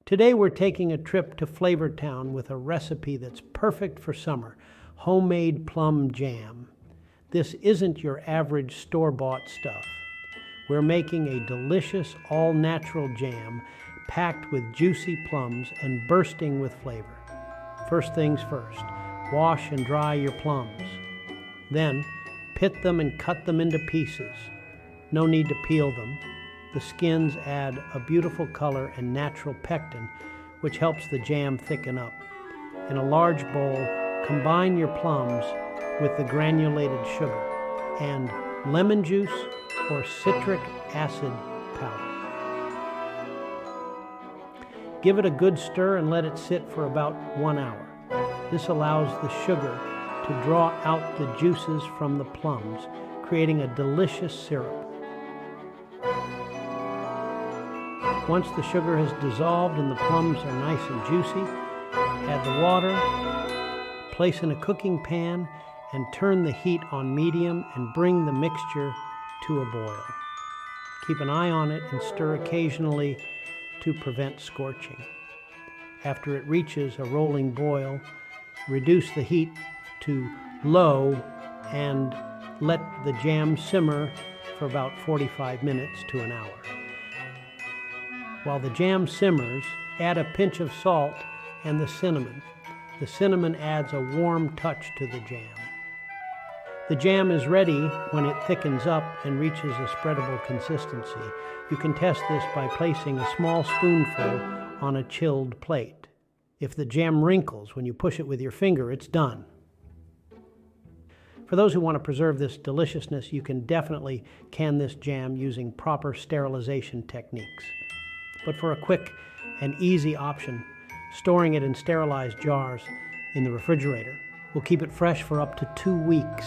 Today we're taking a trip to Flavortown with a recipe that's perfect for summer, homemade plum jam. This isn't your average store-bought stuff. We're making a delicious all-natural jam packed with juicy plums and bursting with flavor. First things first, wash and dry your plums. Then, pit them and cut them into pieces. No need to peel them. The skins add a beautiful color and natural pectin, which helps the jam thicken up. In a large bowl, combine your plums with the granulated sugar and lemon juice or citric acid powder. Give it a good stir and let it sit for about 1 hour. This allows the sugar to draw out the juices from the plums, creating a delicious syrup. Once the sugar has dissolved and the plums are nice and juicy, add the water, place in a cooking pan, and turn the heat on medium and bring the mixture to a boil. Keep an eye on it and stir occasionally to prevent scorching. After it reaches a rolling boil, reduce the heat to low and let the jam simmer for about 45 minutes to an hour. While the jam simmers, add a pinch of salt and the cinnamon. The cinnamon adds a warm touch to the jam. The jam is ready when it thickens up and reaches a spreadable consistency. You can test this by placing a small spoonful on a chilled plate. If the jam wrinkles when you push it with your finger, it's done. For those who want to preserve this deliciousness, you can definitely can this jam using proper sterilization techniques. But for a quick and easy option, storing it in sterilized jars in the refrigerator will keep it fresh for up to 2 weeks.